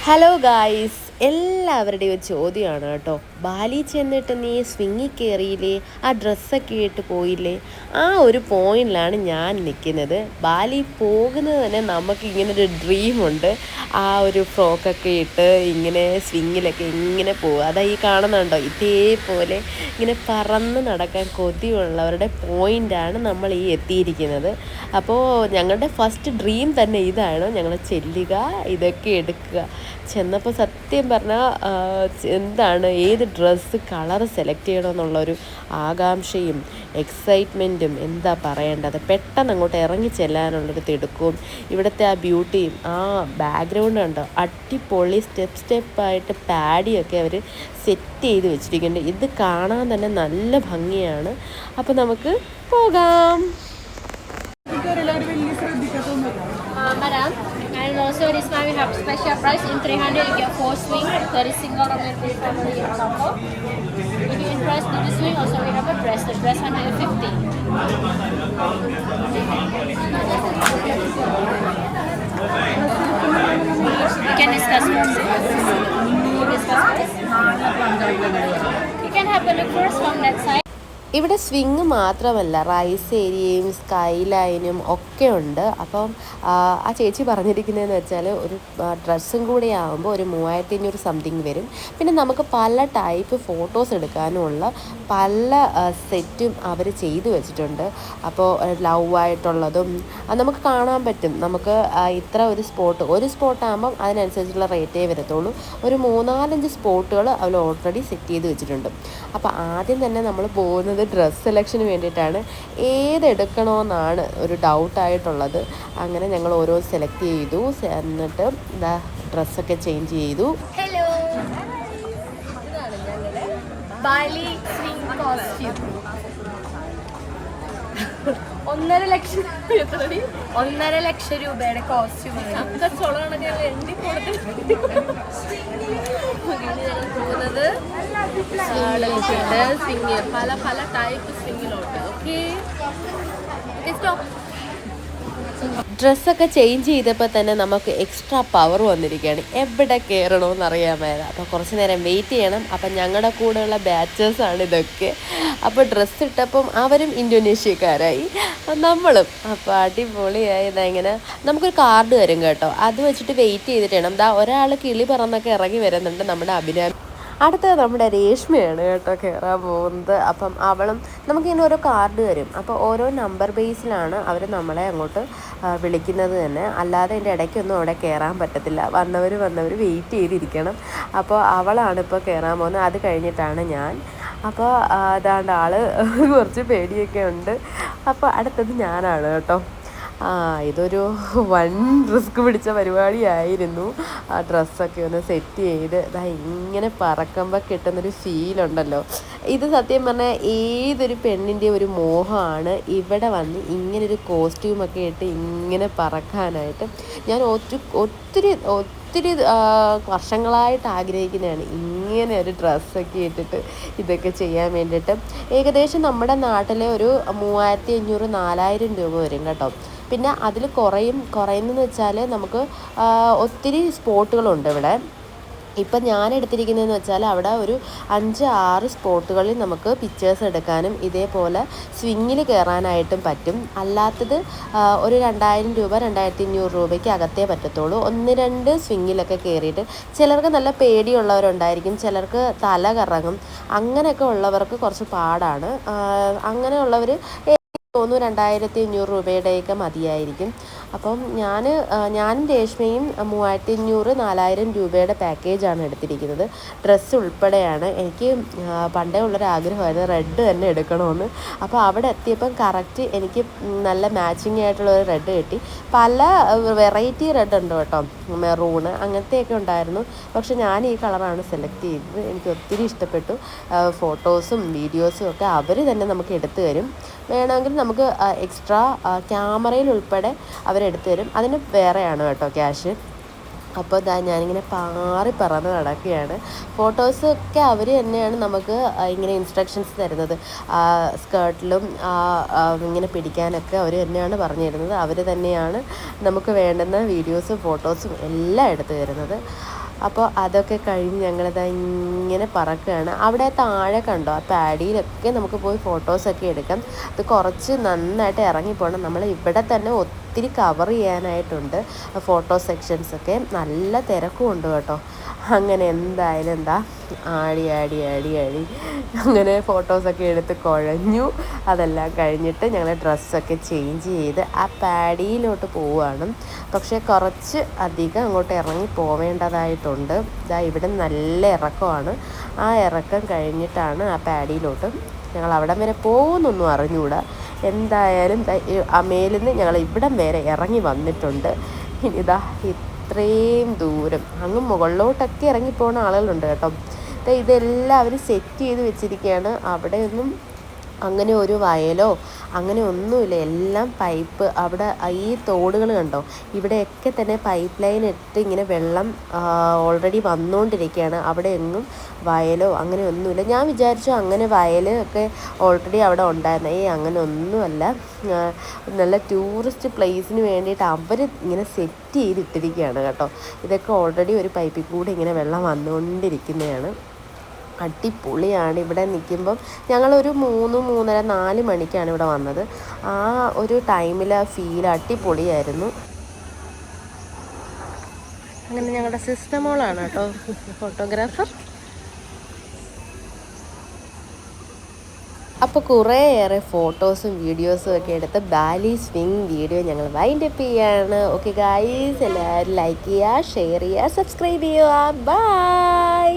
Hello guys, എല്ലാവരുടെയും ഒരു ചോദ്യമാണ് കേട്ടോ. ബാലി ചെന്നിട്ട് നീ സ്വിങ്ങി കയറിയില്ലേ, ആ ഡ്രസ്സൊക്കെ ഇട്ട് പോയില്ലേ? ആ ഒരു പോയിന്റിലാണ് ഞാൻ നിൽക്കുന്നത്. ബാലി പോകുന്നത് തന്നെ നമുക്ക് ഇങ്ങനൊരു ഡ്രീമുണ്ട്. ആ ഒരു ഫ്രോക്കൊക്കെ ഇട്ട് ഇങ്ങനെ സ്വിങ്ങിലൊക്കെ ഇങ്ങനെ പോകുക. അതാ ഈ കാണുന്നുണ്ടോ, ഇതേപോലെ ഇങ്ങനെ പറന്ന് നടക്കാൻ കൊതിയുള്ളവരുടെ പോയിൻ്റാണ് നമ്മൾ ഈ എത്തിയിരിക്കുന്നത്. അപ്പോൾ ഞങ്ങളുടെ ഫസ്റ്റ് ഡ്രീം തന്നെ ഇതാണ്. ഞങ്ങൾ ചെല്ലുക, ഇതൊക്കെ എടുക്കുക. ചെന്നപ്പോൾ സത്യം പറഞ്ഞാൽ എന്താണ്, ഏത് ഡ്രസ്സ് കളർ സെലക്ട് ചെയ്യണമെന്നുള്ളൊരു ആകാംക്ഷയും എക്സൈറ്റ്മെൻറ്റും എന്താ പറയേണ്ടത്. പെട്ടെന്ന് അങ്ങോട്ട് ഇറങ്ങി ചെല്ലാനുള്ളൊരു തിടുക്കവും ഇവിടുത്തെ ആ ബ്യൂട്ടിയും ആ ബാക്ക്ഗ്രൗണ്ട് ഉണ്ടോ, അടിപൊളി സ്റ്റെപ്പായിട്ട് പാഡിയൊക്കെ അവർ സെറ്റ് ചെയ്ത് വെച്ചിരിക്കുന്നുണ്ട്. ഇത് കാണാൻ തന്നെ നല്ല ഭംഗിയാണ്. അപ്പോൾ നമുക്ക് പോകാം. Madam, and also this one we have special price in 300 you get 4 swing, that is single romantic family example. If you interest in the swing, also we have a dress, the dress 150. We can discuss first. You can have a look first from that side. ഇവിടെ swing മാത്രമല്ല, rice ഏരിയയും sky ലൈനും ഒക്കെ ഉണ്ട്. അപ്പം ആ ചേച്ചി പറഞ്ഞിരിക്കുന്നതെന്ന് വെച്ചാൽ ഒരു ഡ്രസ്സും കൂടി ആകുമ്പോൾ ഒരു 3500 സംതിങ് വരും. പിന്നെ നമുക്ക് പല ടൈപ്പ് ഫോട്ടോസ് എടുക്കാനുമുള്ള പല സെറ്റും അവർ ചെയ്തു വെച്ചിട്ടുണ്ട്. അപ്പോൾ ലവ് ആയിട്ടുള്ളതും നമുക്ക് കാണാൻ പറ്റും. നമുക്ക് ഇത്ര ഒരു സ്പോട്ടാകുമ്പം അതിനനുസരിച്ചുള്ള റേറ്റേ വരത്തുള്ളൂ. ഒരു 3-4 സ്പോട്ടുകൾ അവർ ഓൾറെഡി സെറ്റ് ചെയ്ത് വെച്ചിട്ടുണ്ട്. അപ്പോൾ ആദ്യം തന്നെ നമ്മൾ പോകുന്നത് ഡ്രസ്സ് സെലക്ഷന് വേണ്ടിയിട്ടാണ്. ഏതെടുക്കണമെന്നാണ് ഒരു ഡൗട്ടായിട്ടുള്ളത്. അങ്ങനെ ഞങ്ങൾ ഓരോ സെലക്ട് ചെയ്തു. എന്നിട്ട് ഇതാ ഡ്രസ്സൊക്കെ ചേഞ്ച് ചെയ്തു. ഹലോ, ബാലി സ്വിംഗ് കോസ്റ്റ്യൂം 1.5 ലക്ഷം. 1.5 ലക്ഷം രൂപയുടെ കോസ്റ്റ്യൂം പോകുന്നത്. സ്വിങ് പല ടൈപ്പ് സ്വിങ്ങിലോട്ട്. ഓക്കെ, ഡ്രസ്സൊക്കെ ചേഞ്ച് ചെയ്തപ്പോൾ തന്നെ നമുക്ക് എക്സ്ട്രാ പവർ വന്നിരിക്കുകയാണ്. എവിടെ കയറണമെന്ന് അറിയാൻ മേല. അപ്പോൾ കുറച്ച് നേരം വെയിറ്റ് ചെയ്യണം. അപ്പം ഞങ്ങളുടെ കൂടെയുള്ള ബാച്ചേഴ്സാണ് ഇതൊക്കെ. അപ്പോൾ ഡ്രസ്സ് ഇട്ടപ്പം അവരും ഇന്തോനേഷ്യക്കാരായി, നമ്മളും. അപ്പോൾ അടിപൊളിയായി. ഇങ്ങനെ നമുക്കൊരു കാർഡ് തരും കേട്ടോ. അത് വെച്ചിട്ട് വെയിറ്റ് ചെയ്തിട്ട് വേണം. ഒരാൾ കിളി പറന്നൊക്കെ ഇറങ്ങി വരുന്നുണ്ട്, നമ്മുടെ അഭിനയം. അടുത്തത് നമ്മുടെ രേഷ്മയാണ് കേട്ടോ കയറാൻ പോകുന്നത്. അപ്പം അവളും നമുക്കിങ്ങനെ ഓരോ കാർഡ് തരും. അപ്പോൾ ഓരോ നമ്പർ ബേസിലാണ് അവർ നമ്മളെ അങ്ങോട്ട് വിളിക്കുന്നത് തന്നെ. അല്ലാതെ എൻ്റെ ഇടയ്ക്കൊന്നും അവിടെ കയറാൻ പറ്റത്തില്ല. വന്നവർ വെയിറ്റ് ചെയ്തിരിക്കണം. അപ്പോൾ അവളാണ് ഇപ്പോൾ കയറാൻ പോകുന്നത്. അത് കഴിഞ്ഞിട്ടാണ് ഞാൻ. അപ്പോൾ അതാണ്ട് ആൾ കുറച്ച് പേടിയൊക്കെ ഉണ്ട്. അപ്പോൾ അടുത്തത് ഞാനാണ് കേട്ടോ. ഇതൊരു വൺ റിസ്ക് പിടിച്ച പരിപാടിയായിരുന്നു. ആ ഡ്രസ്സൊക്കെ ഒന്ന് സെറ്റ് ചെയ്ത് ഇങ്ങനെ പറക്കുമ്പോൾ കിട്ടുന്നൊരു ഫീലുണ്ടല്ലോ. ഇത് സത്യം പറഞ്ഞാൽ ഏതൊരു പെണ്ണിൻ്റെ ഒരു മോഹമാണ് ഇവിടെ വന്ന് ഇങ്ങനൊരു കോസ്റ്റ്യൂമൊക്കെ ഇട്ട് ഇങ്ങനെ പറക്കാനായിട്ട്. ഞാൻ ഒത്തിരി വർഷങ്ങളായിട്ട് ആഗ്രഹിക്കുന്നതാണ് ഇങ്ങനെ ഒരു ഡ്രസ്സൊക്കെ ഇട്ടിട്ട് ഇതൊക്കെ ചെയ്യാൻ വേണ്ടിയിട്ട്. ഏകദേശം നമ്മുടെ നാട്ടിലെ ഒരു 3500-4000 രൂപ വരും കേട്ടോ. പിന്നെ അതിൽ കുറയുന്നതെന്ന് വെച്ചാൽ നമുക്ക് ഒത്തിരി സ്പോട്ടുകളുണ്ട് ഇവിടെ. ഇപ്പം ഞാൻ എടുത്തിരിക്കുന്നതെന്ന് വെച്ചാൽ അവിടെ ഒരു 5-6 സ്പോട്ടുകളിൽ നമുക്ക് പിക്ചേഴ്സ് എടുക്കാനും ഇതേപോലെ സ്വിങ്ങിൽ കയറാനായിട്ടും പറ്റും. അല്ലാത്തത് ഒരു 2000 രൂപ 2500 രൂപയ്ക്ക് അകത്തേ പറ്റത്തുള്ളൂ. 1-2 സ്വിങ്ങിലൊക്കെ കയറിയിട്ട് ചിലർക്ക് നല്ല പേടിയുള്ളവരുണ്ടായിരിക്കും, ചിലർക്ക് തല കറങ്ങും. അങ്ങനെയൊക്കെ ഉള്ളവർക്ക് കുറച്ച് പാടാണ്. അങ്ങനെയുള്ളവർ തോന്നുന്നു 2500 രൂപയുടെയൊക്കെ മതിയായിരിക്കും. അപ്പം ഞാനും രേഷ്മയും 3500-4000 രൂപയുടെ പാക്കേജാണ് എടുത്തിരിക്കുന്നത്. ഡ്രസ്സ് ഉൾപ്പെടെയാണ്. എനിക്ക് പണ്ടേ ഉള്ളൊരാഗ്രഹമായിരുന്നു റെഡ് തന്നെ എടുക്കണമെന്ന്. അപ്പോൾ അവിടെ എത്തിയപ്പം കറക്റ്റ് എനിക്ക് നല്ല മാച്ചിങ് ആയിട്ടുള്ളൊരു റെഡ് കിട്ടി. പല വെറൈറ്റി റെഡ് ഉണ്ട് കേട്ടോ, മെറൂണ് അങ്ങനത്തെയൊക്കെ ഉണ്ടായിരുന്നു. പക്ഷെ ഞാൻ ഈ കളറാണ് സെലക്ട് ചെയ്തത്. എനിക്ക് ഒത്തിരി ഇഷ്ടപ്പെട്ടു. ഫോട്ടോസും വീഡിയോസും ഒക്കെ അവർ തന്നെ നമുക്ക് എടുത്തു തരും. വേണമെങ്കിൽ നമുക്ക് എക്സ്ട്രാ ക്യാമറയിൽ ഉൾപ്പെടെ അവരെടുത്തു തരും. അതിന് വേറെയാണ് കേട്ടോ ക്യാഷ്. അപ്പോൾ ഞാനിങ്ങനെ പറന്ന് നടക്കുകയാണ്. ഫോട്ടോസൊക്കെ അവർ തന്നെയാണ് നമുക്ക് ഇങ്ങനെ ഇൻസ്ട്രക്ഷൻസ് തരുന്നത്. സ്കേർട്ടിലും ഇങ്ങനെ പിടിക്കാനൊക്കെ അവർ തന്നെയാണ് പറഞ്ഞു തരുന്നത്. അവർ തന്നെയാണ് നമുക്ക് വേണ്ടുന്ന വീഡിയോസും ഫോട്ടോസും എല്ലാം എടുത്തു തരുന്നത്. അപ്പോൾ അതൊക്കെ കഴിഞ്ഞ് ഞങ്ങളിത് ഇങ്ങനെ പറക്കുകയാണ്. അവിടെ താഴെ കണ്ടോ ആ പാഡിയിലൊക്കെ നമുക്ക് പോയി ഫോട്ടോസൊക്കെ എടുക്കാം. അത് കുറച്ച് നന്നായിട്ട് ഇറങ്ങിപ്പോകണം. നമ്മൾ ഇവിടെ തന്നെ ഒത്തിരി കവർ ചെയ്യാനായിട്ടുണ്ട് ഫോട്ടോ സെക്ഷൻസൊക്കെ. നല്ല തിരക്കും ഉണ്ട് കേട്ടോ. അങ്ങനെ എന്തായാലും ആടി അങ്ങനെ ഫോട്ടോസൊക്കെ എടുത്ത് കുഴഞ്ഞു. അതെല്ലാം കഴിഞ്ഞിട്ട് ഞങ്ങൾ ഡ്രസ്സൊക്കെ ചേഞ്ച് ചെയ്ത് ആ പാഡിയിലോട്ട് പോവുകയാണ്. പക്ഷേ കുറച്ച് അധികം അങ്ങോട്ട് ഇറങ്ങി പോവേണ്ടതായിട്ടുണ്ട്. ഇവിടെ നല്ല ഇറക്കമാണ്. ആ ഇറക്കം കഴിഞ്ഞിട്ടാണ് ആ പാഡിയിലോട്ട്. ഞങ്ങൾ അവിടം വരെ പോകുന്നൊന്നും അറിഞ്ഞുകൂടാ. എന്തായാലും ആ മേലിൽ നിന്ന് ഞങ്ങൾ ഇവിടം വരെ ഇറങ്ങി വന്നിട്ടുണ്ട്. ഇനിതാ ഇത്രയും ദൂരം അങ്ങ് മുകളിലോട്ടൊക്കെ ഇറങ്ങിപ്പോകുന്ന ആളുകളുണ്ട് കേട്ടോ. ഇതെല്ലാം അവർ സെറ്റ് ചെയ്ത് വെച്ചിരിക്കുകയാണ്. അവിടെയൊന്നും അങ്ങനെ ഒരു വയലോ അങ്ങനെ ഒന്നുമില്ല. എല്ലാം പൈപ്പ്. അവിടെ ഈ തോടുകൾ കണ്ടോ, ഇവിടെയൊക്കെ തന്നെ പൈപ്പ് ലൈൻ ഇട്ട് ഇങ്ങനെ വെള്ളം ഓൾറെഡി വന്നുകൊണ്ടിരിക്കുകയാണ്. അവിടെ എങ്ങും വയലോ അങ്ങനെ ഒന്നുമില്ല. ഞാൻ വിചാരിച്ചു അങ്ങനെ വയലൊക്കെ ഓൾറെഡി അവിടെ ഉണ്ടായിരുന്നു. അങ്ങനെ ഒന്നുമല്ല. നല്ല ടൂറിസ്റ്റ് പ്ലേസിന് വേണ്ടിയിട്ട് അവർ ഇങ്ങനെ സെറ്റ് ചെയ്തിട്ടിരിക്കുകയാണ് കേട്ടോ. ഇതൊക്കെ ഓൾറെഡി ഒരു പൈപ്പിൽ കൂടെ ഇങ്ങനെ വെള്ളം വന്നുകൊണ്ടിരിക്കുന്നതാണ്. അടിപൊളിയാണ്. ഇവിടെ നിൽക്കുമ്പം ഞങ്ങളൊരു 3, 3:30, 4 മണിക്കാണ് ഇവിടെ വന്നത്. ആ ഒരു ടൈമിൽ ആ ഫീൽ അടിപൊളിയായിരുന്നു. അങ്ങനെ ഞങ്ങളുടെ സിസ്റ്റർ മോളാണ് കേട്ടോ ഫോട്ടോഗ്രാഫർ. അപ്പോൾ കുറേയേറെ ഫോട്ടോസും വീഡിയോസും ഒക്കെ എടുത്ത് ബാലി സ്വിങ് വീഡിയോ ഞങ്ങൾ വൈൻഡപ്പ് ചെയ്യാണ്. ഓക്കെ ഗൈസ്, എല്ലാവരും ലൈക്ക് ചെയ്യുക, ഷെയർ ചെയ്യുക, സബ്സ്ക്രൈബ് ചെയ്യുക. ബൈ.